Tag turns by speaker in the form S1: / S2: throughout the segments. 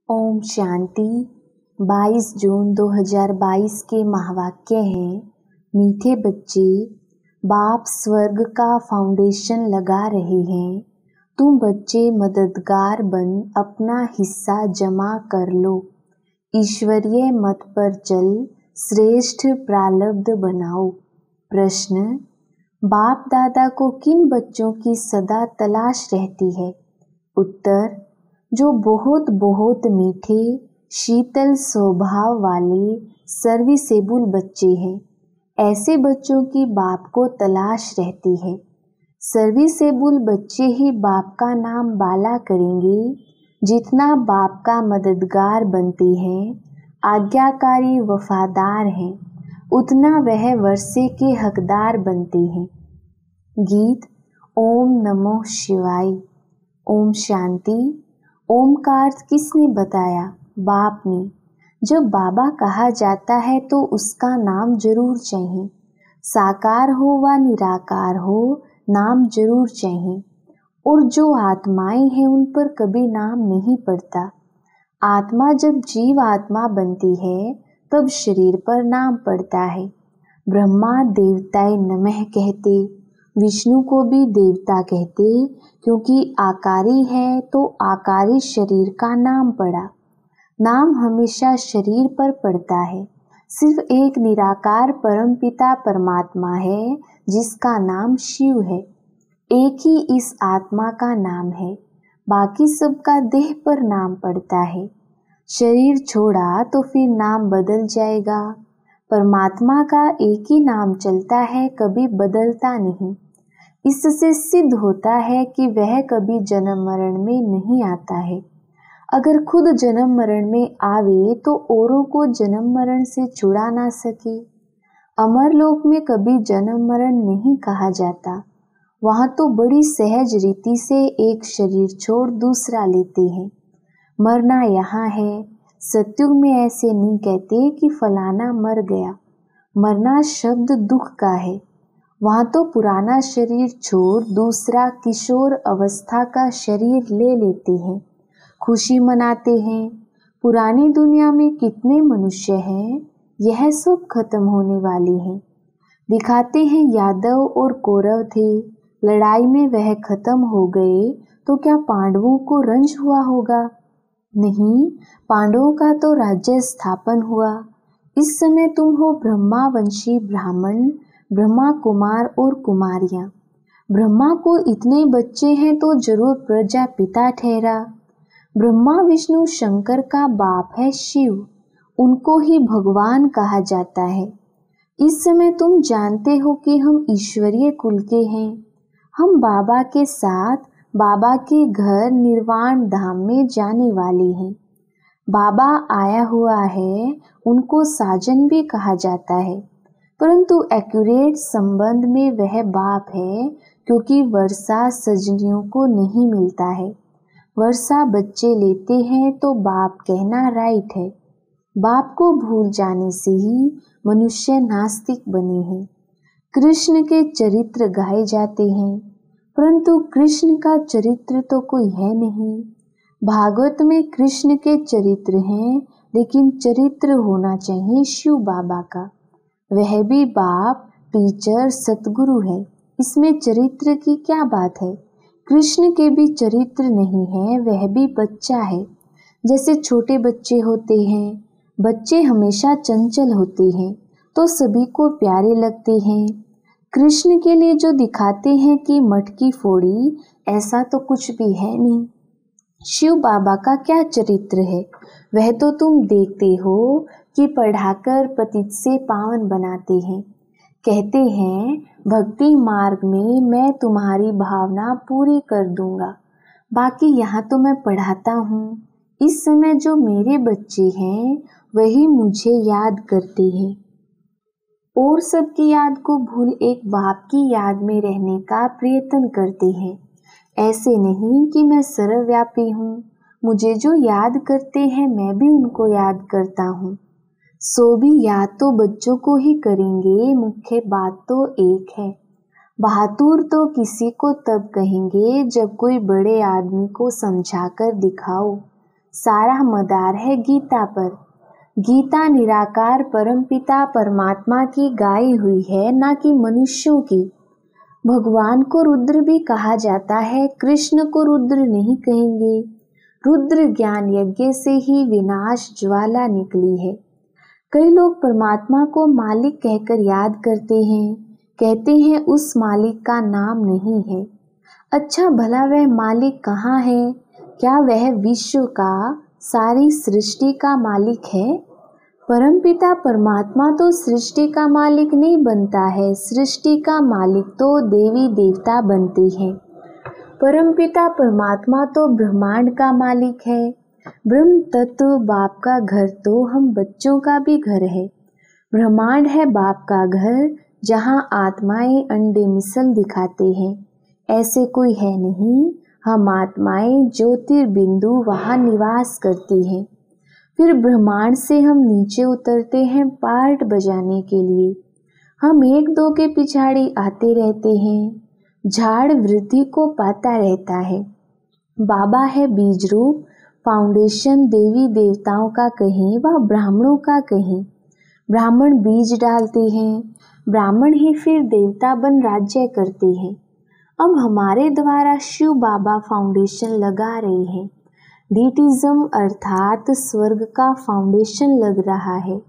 S1: ओम शांति। 22 जून 2022 के महावाक्य हैं, मीठे बच्चे, बाप स्वर्ग का फाउंडेशन लगा रहे हैं। तुम बच्चे मददगार बन अपना हिस्सा जमा कर लो। ईश्वरीय मत पर चल श्रेष्ठ प्रारब्ध बनाओ। प्रश्न: बाप दादा को किन बच्चों की सदा तलाश रहती है? उत्तर: जो बहुत बहुत मीठे शीतल स्वभाव वाले सर्विसेबल बच्चे हैं, ऐसे बच्चों की बाप को तलाश रहती है। सर्विसेबल बच्चे ही बाप का नाम बाला करेंगे। जितना बाप का मददगार बनते हैं, आज्ञाकारी वफादार हैं, उतना वह वर्षे के हकदार बनते हैं। गीत ओम नमो शिवाय। ओम शांति। ओम का अर्थ किसने बताया? बाप ने। जब बाबा कहा जाता है तो उसका नाम जरूर चाहिए। साकार हो व निराकार हो, नाम जरूर चाहिए। और जो आत्माएं हैं उन पर कभी नाम नहीं पड़ता। आत्मा जब जीव आत्मा बनती है तब शरीर पर नाम पड़ता है। ब्रह्मा देवताय नमः कहते, विष्णु को भी देवता कहते, क्योंकि आकारी है तो आकारी शरीर का नाम पड़ा। नाम हमेशा शरीर पर पड़ता है। सिर्फ एक निराकार परमपिता परमात्मा है जिसका नाम शिव है। एक ही इस आत्मा का नाम है, बाकी सबका देह पर नाम पड़ता है। शरीर छोड़ा तो फिर नाम बदल जाएगा। परमात्मा का एक ही नाम चलता है, कभी बदलता नहीं। इससे सिद्ध होता है कि वह कभी जन्म मरण में नहीं आता है। अगर खुद जन्म मरण में आवे तो औरों को जन्म मरण से छुड़ा ना सके। अमरलोक में कभी जन्म मरण नहीं कहा जाता। वहाँ तो बड़ी सहज रीति से एक शरीर छोड़ दूसरा लेते हैं। मरना यहाँ है। सत्युग में ऐसे नहीं कहते कि फलाना मर गया। मरना शब्द दुख का है। वहाँ तो पुराना शरीर छोड़ दूसरा किशोर अवस्था का शरीर ले लेते हैं, खुशी मनाते हैं। पुरानी दुनिया में कितने मनुष्य हैं, यह सब खत्म होने वाले हैं। दिखाते हैं यादव और कौरव थे, लड़ाई में वह खत्म हो गए, तो क्या पांडवों को रंज हुआ होगा? नहीं, पांडवों का तो राज्य स्थापन हुआ। इस समय तुम हो ब्रह्मावंशी ब्राह्मण, ब्रह्मा कुमार और कुमारियां। ब्रह्मा को इतने बच्चे हैं तो जरूर प्रजापिता ठहरा। ब्रह्मा विष्णु शंकर का बाप है शिव, उनको ही भगवान कहा जाता है। इस समय तुम जानते हो कि हम ईश्वरीय कुल के हैं। हम बाबा के साथ बाबा के घर निर्वाण धाम में जाने वाले हैं। बाबा आया हुआ है, उनको साजन भी कहा जाता है, परंतु एक्यूरेट संबंध में वह बाप है, क्योंकि वर्षा सजनियों को नहीं मिलता है। वर्षा बच्चे लेते हैं तो बाप कहना राइट है। बाप को भूल जाने से ही मनुष्य नास्तिक बने हैं। कृष्ण के चरित्र गाए जाते हैं, परंतु कृष्ण का चरित्र तो कोई है नहीं। भागवत में कृष्ण के चरित्र हैं, लेकिन चरित्र होना चाहिए शिव बाबा का। वह भी बाप, टीचर, सतगुरु है। इसमें चरित्र की क्या बात है? कृष्ण के भी चरित्र नहीं है, वह भी बच्चा है। जैसे छोटे बच्चे होते हैं, बच्चे हमेशा चंचल होते हैं तो सभी को प्यारे लगते हैं। कृष्ण के लिए जो दिखाते हैं कि मटकी फोड़ी, ऐसा तो कुछ भी है नहीं। शिव बाबा का क्या चरित्र है, वह तो तुम देखते हो कि पढ़ाकर पतित से पावन बनाते हैं। कहते हैं भक्ति मार्ग में मैं तुम्हारी भावना पूरी कर दूंगा। बाकी यहाँ तो मैं पढ़ाता हूँ। इस समय जो मेरे बच्चे हैं वही मुझे याद करते हैं और सबकी याद को भूल एक बाप की याद में रहने का प्रयत्न करते हैं। ऐसे नहीं कि मैं सर्वव्यापी हूँ, मुझे जो याद करते हैं मैं भी उनको याद करता हूँ। सो भी याद तो बच्चों को ही करेंगे, मुख्य बात तो एक है। बहादुर तो किसी को तब कहेंगे जब कोई बड़े आदमी को समझाकर दिखाओ। सारा मदार है गीता पर। गीता निराकार परमपिता परमात्मा की गाई हुई है, ना कि मनुष्यों की। भगवान को रुद्र भी कहा जाता है, कृष्ण को रुद्र नहीं कहेंगे। रुद्र ज्ञान यज्ञ से ही विनाश ज्वाला निकली है। कई लोग परमात्मा को मालिक कहकर याद करते हैं, कहते हैं उस मालिक का नाम नहीं है। अच्छा भला वह मालिक कहाँ है? क्या वह विश्व का, सारी सृष्टि का मालिक है? परमपिता परमात्मा तो सृष्टि का मालिक नहीं बनता है, सृष्टि का मालिक तो देवी देवता बनते हैं। परमपिता परमात्मा तो ब्रह्मांड का मालिक है। ब्रह्म तत्व बाप का घर तो हम बच्चों का भी घर है। ब्रह्मांड है बाप का घर, जहाँ आत्माएं अंडे मिसल दिखाते हैं। ऐसे कोई है नहीं, हम आत्माएं ज्योतिर्बिंदु वहाँ निवास करती हैं। फिर ब्रह्मांड से हम नीचे उतरते हैं पार्ट बजाने के लिए। हम एक दो के पिछाड़ी आते रहते हैं। झाड़ वृद्धि को पाता रहता है। बाबा है बीज रूप, फाउंडेशन देवी देवताओं का कहें व ब्राह्मणों का कहें। ब्राह्मण बीज डालते हैं, ब्राह्मण ही फिर देवता बन राज्य करते हैं। अब हमारे द्वारा शिव बाबा फाउंडेशन लगा रहे हैं। डीटिज्म अर्थात स्वर्ग का फाउंडेशन लग रहा है।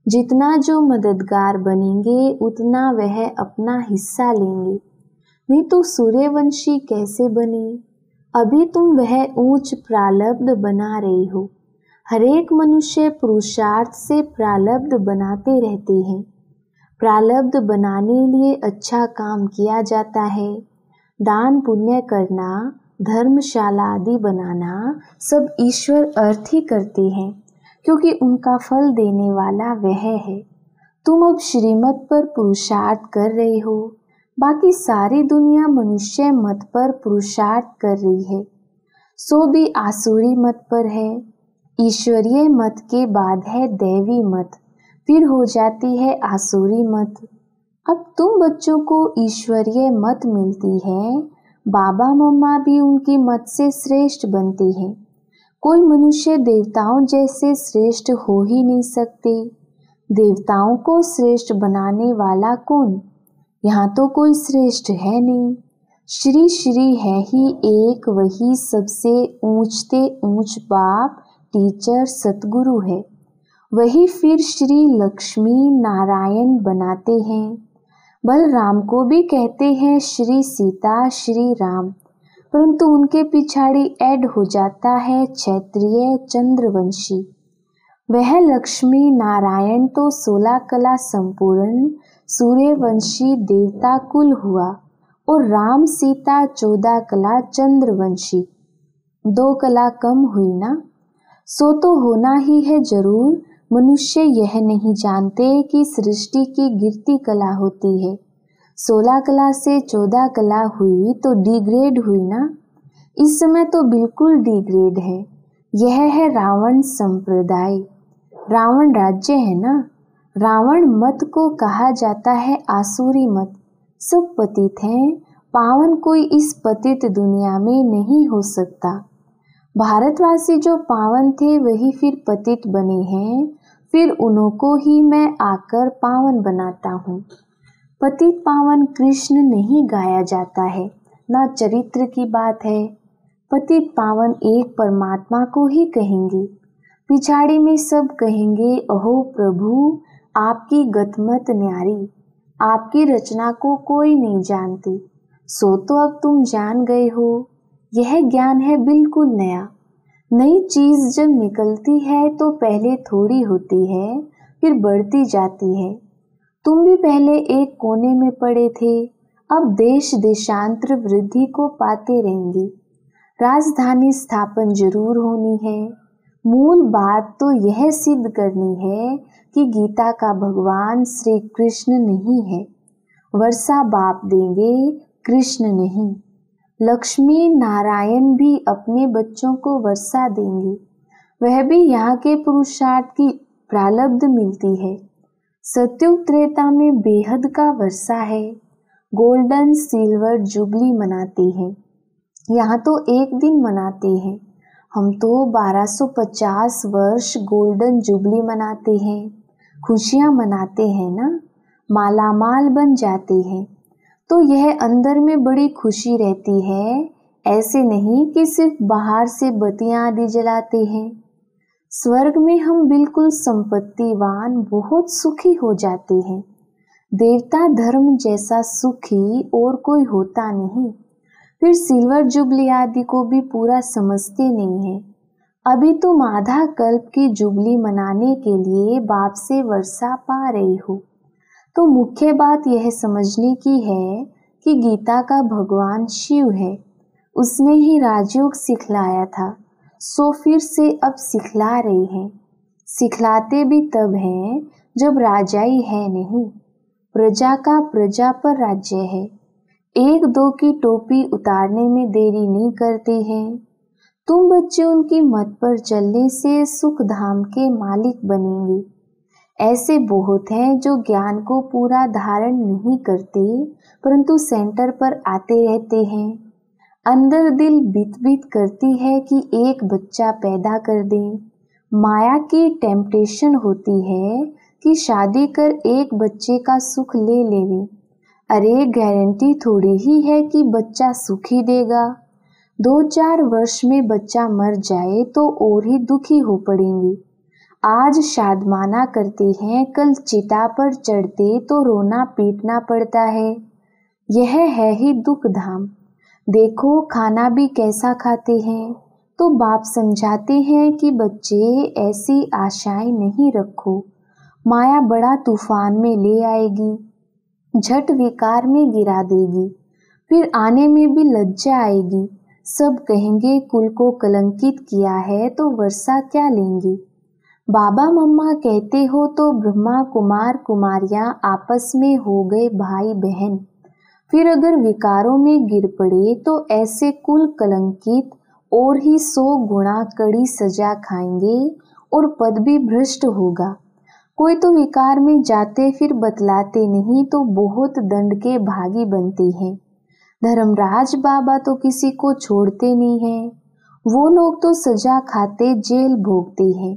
S1: जितना जो मददगार बनेंगे उतना वह अपना हिस्सा लेंगे। नहीं तो सूर्यवंशी कैसे बने? अभी तुम वह ऊंच प्रालब्ध बना रहे हो। हरेक मनुष्य पुरुषार्थ से प्रालब्ध बनाते रहते हैं। प्रालब्ध बनाने लिए अच्छा काम किया जाता है। दान पुण्य करना, धर्मशाला आदि बनाना सब ईश्वर अर्थ ही करते हैं, क्योंकि उनका फल देने वाला वह है। तुम अब श्रीमत पर पुरुषार्थ कर रहे हो, बाकी सारी दुनिया मनुष्य मत पर पुरुषार्थ कर रही है। सो भी आसुरी मत पर है। ईश्वरीय मत के बाद है दैवी मत, फिर हो जाती है आसुरी मत। अब तुम बच्चों को ईश्वरीय मत मिलती है, बाबा मम्मा भी उनकी मत से श्रेष्ठ बनती हैं। कोई मनुष्य देवताओं जैसे श्रेष्ठ हो ही नहीं सकते। देवताओं को श्रेष्ठ बनाने वाला कौन? यहाँ तो कोई श्रेष्ठ है नहीं। श्री श्री है ही एक, वही सबसे ऊंचते ऊंच बाप टीचर सतगुरु है। वही फिर श्री लक्ष्मी नारायण बनाते हैं। बलराम को भी कहते हैं श्री सीता श्री राम, परंतु उनके पिछाड़ी ऐड हो जाता है क्षत्रिय चंद्रवंशी। वह लक्ष्मी नारायण तो 16 कला संपूर्ण सूर्यवंशी देवता कुल हुआ, और राम सीता 14 कला चंद्रवंशी। 2 कला कम हुई ना? सो तो होना ही है जरूर। मनुष्य यह नहीं जानते कि सृष्टि की गिरती कला होती है। 16 कला से 14 कला हुई तो डिग्रेड हुई ना? इस समय तो बिल्कुल डिग्रेड है। यह है रावण संप्रदाय। रावण राज्य है ना? रावण मत को कहा जाता है आसुरी मत। सब पतित हैं, पावन कोई इस पतित दुनिया में नहीं हो सकता। भारतवासी जो पावन थे वही फिर पतित बने हैं, फिर उन्हों को ही मैं आकर पावन बनाता हूँ। पतित पावन कृष्ण नहीं गाया जाता है, ना चरित्र की बात है। पतित पावन एक परमात्मा को ही कहेंगे। पिछाड़ी में सब कहेंगे अहो प्रभु आपकी गतमत न्यारी, आपकी रचना को कोई नहीं जानती। सो तो अब तुम जान गए हो। यह ज्ञान है बिल्कुल नया। नई चीज जब निकलती है तो पहले थोड़ी होती है, फिर बढ़ती जाती है। तुम भी पहले एक कोने में पड़े थे, अब देश देशांतर वृद्धि को पाते रहेंगे। राजधानी स्थापन जरूर होनी है। मूल बात तो यह सिद्ध करनी है कि गीता का भगवान श्री कृष्ण नहीं है। वर्षा बाप देंगे, कृष्ण नहीं। लक्ष्मी नारायण भी अपने बच्चों को वर्षा देंगे। वह भी यहाँ के पुरुषार्थ की प्रालब्ध मिलती है। सत्युग त्रेता में बेहद का वर्षा है। गोल्डन सिल्वर जुबली मनाते हैं। यहाँ तो एक दिन मनाते हैं। हम तो 1250 वर्ष गोल्डन जुबली मनाते हैं, खुशियाँ मनाते हैं ना, मालामाल बन जाते हैं। तो यह अंदर में बड़ी खुशी रहती है, ऐसे नहीं कि सिर्फ बाहर से बत्तियां आदि जलाते हैं। स्वर्ग में हम बिल्कुल संपत्तिवान, बहुत सुखी हो जाते हैं। देवता धर्म जैसा सुखी और कोई होता नहीं। फिर सिल्वर जुबली आदि को भी पूरा समझते नहीं है। अभी तुम आधा कल्प की जुबली मनाने के लिए बाप से वर्षा पा रहे हो। तो मुख्य बात यह समझने की है कि गीता का भगवान शिव है, उसने ही राजयोग सिखलाया था, सो फिर से अब सिखला रहे हैं। सिखलाते भी तब हैं जब राजाई है नहीं, प्रजा का प्रजा पर राज्य है। एक दो की टोपी उतारने में देरी नहीं करते हैं। तुम बच्चे उनकी मत पर चलने से सुख धाम के मालिक बनेंगे। ऐसे बहुत हैं जो ज्ञान को पूरा धारण नहीं करते, परंतु सेंटर पर आते रहते हैं। अंदर दिल बित बित करती है कि एक बच्चा पैदा कर दें। माया की टेम्पटेशन होती है कि शादी कर एक बच्चे का सुख ले लेवे। अरे गारंटी थोड़ी ही है कि बच्चा सुख ही देगा। 2-4 वर्ष में बच्चा मर जाए तो और ही दुखी हो पड़ेंगे। आज शादमाना करते हैं, कल चिता पर चढ़ते तो रोना पीटना पड़ता है। यह है ही दुख धाम। देखो खाना भी कैसा खाते हैं। तो बाप समझाते हैं कि बच्चे ऐसी आशाएं नहीं रखो, माया बड़ा तूफान में ले आएगी, झट विकार में गिरा देगी, फिर आने में भी लज्जा आएगी। सब कहेंगे कुल को कलंकित किया है तो वर्षा क्या लेंगे। बाबा मम्मा कहते हो तो ब्रह्मा कुमार कुमारियां आपस में हो गए भाई बहन। फिर अगर विकारों में गिर पड़े तो ऐसे कुल कलंकित और ही 100 गुना कड़ी सजा खाएंगे और पद भी भ्रष्ट होगा। कोई तो विकार में जाते फिर बतलाते नहीं तो बहुत दंड के भागी बनते हैं। धर्मराज बाबा तो किसी को छोड़ते नहीं हैं। वो लोग तो सजा खाते जेल भोगते हैं,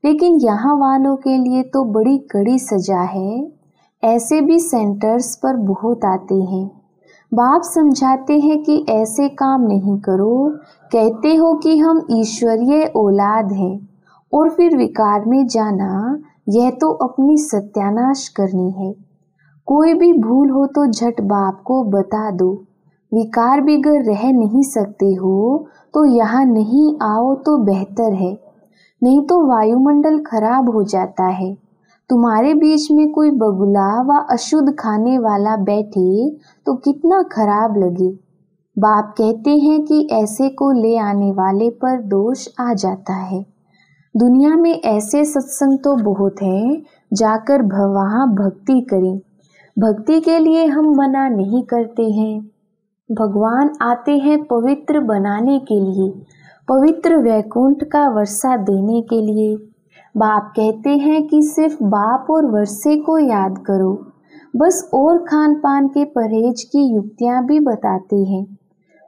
S1: लेकिन यहाँ वालों के लिए तो बड़ी कड़ी सजा है। ऐसे भी सेंटर्स पर बहुत आते हैं। बाप समझाते हैं कि ऐसे काम नहीं करो। कहते हो कि हम ईश्वरीय औलाद हैं और फिर विकार में जाना, यह तो अपनी सत्यानाश करनी है। कोई भी भूल हो तो झट बाप को बता दो। विकार बिगर रह नहीं सकते हो तो यहाँ नहीं आओ तो बेहतर है, नहीं तो वायुमंडल खराब हो जाता है। तुम्हारे बीच में कोई बगुला व अशुद्ध खाने वाला बैठे तो कितना खराब लगे। बाप कहते हैं कि ऐसे को ले आने वाले पर दोष आ जाता है। दुनिया में ऐसे सत्संग तो बहुत हैं, जाकर वहाँ भक्ति करें। भक्ति के लिए हम मना नहीं करते हैं। भगवान आते हैं पवित्र बनाने के लिए, पवित्र वैकुंठ का वर्षा देने के लिए। बाप कहते हैं कि सिर्फ बाप और वर्षे को याद करो बस, और खान पान के परहेज की युक्तियां भी बताते हैं।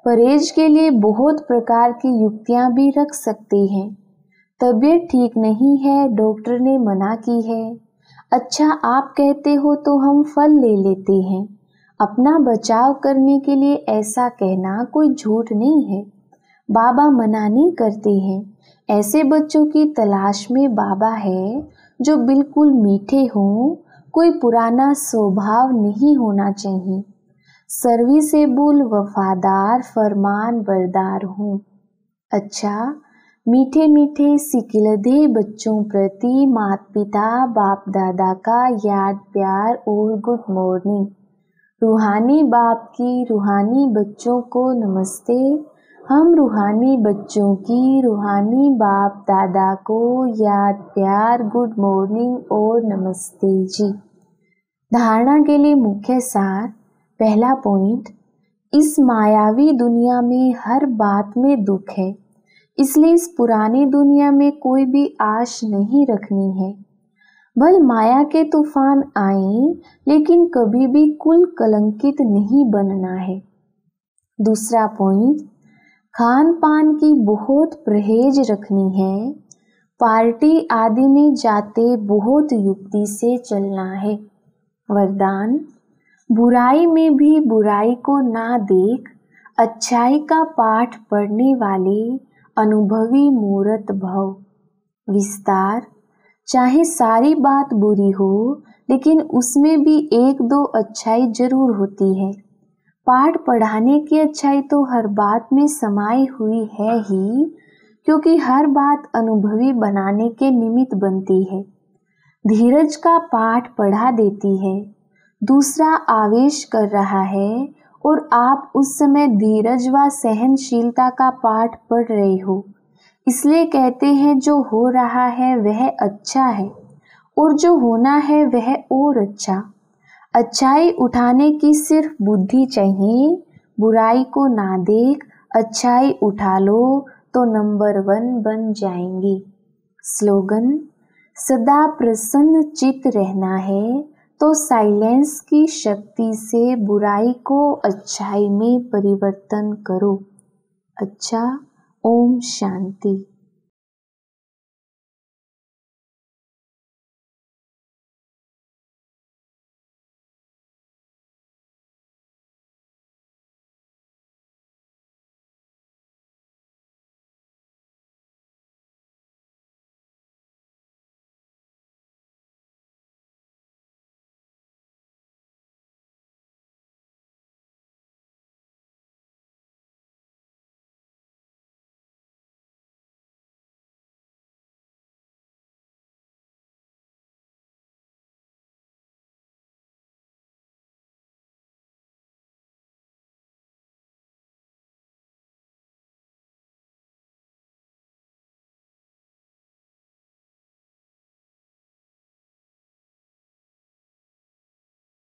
S1: परहेज के लिए बहुत प्रकार की युक्तियां भी रख सकते हैं। तबीयत ठीक नहीं है, डॉक्टर ने मना की है। अच्छा आप कहते हो तो हम फल ले लेते हैं। अपना बचाव करने के लिए ऐसा कहना कोई झूठ नहीं है। बाबा मना नहीं करते हैं। ऐसे बच्चों की तलाश में बाबा है जो बिल्कुल मीठे हों, कोई पुराना स्वभाव नहीं होना चाहिए, सर्विसेबल, वफादार, फरमान बरदार हों। अच्छा मीठे मीठे सिकिलधे बच्चों प्रति माता पिता बाप दादा का याद प्यार और गुड मॉर्निंग। रूहानी बाप की रूहानी बच्चों को नमस्ते। हम रूहानी बच्चों की रूहानी बाप दादा को याद प्यार गुड मॉर्निंग और नमस्ते जी। धारणा के लिए मुख्य सार। पहला पॉइंट, इस मायावी दुनिया में हर बात में दुख है, इसलिए इस पुरानी दुनिया में कोई भी आश नहीं रखनी है। भल माया के तूफान आए लेकिन कभी भी कुल कलंकित नहीं बनना है। दूसरा पॉइंट, खान पान की बहुत परहेज रखनी है। पार्टी आदि में जाते बहुत युक्ति से चलना है। वरदान, बुराई में भी बुराई को ना देख, अच्छाई का पाठ पढ़ने वाले अनुभवी मूर्त भव। विस्तार, चाहे सारी बात बुरी हो लेकिन उसमें भी एक दो अच्छाई जरूर होती है। पाठ पढ़ाने की अच्छाई तो हर बात में समाई हुई है ही, क्योंकि हर बात अनुभवी बनाने के निमित्त बनती है। धीरज का पाठ पढ़ा देती है। दूसरा आवेश कर रहा है और आप उस समय धीरज व सहनशीलता का पाठ पढ़ रहे हो, इसलिए कहते हैं जो हो रहा है वह अच्छा है और जो होना है वह और अच्छा। अच्छाई उठाने की सिर्फ बुद्धि चाहिए। बुराई को ना देख, अच्छाई उठा लो तो नंबर 1 बन जाएंगी। स्लोगन, सदा प्रसन्न चित्त रहना है तो साइलेंस की शक्ति से बुराई को अच्छाई में परिवर्तन करो। अच्छा, ओम शांति।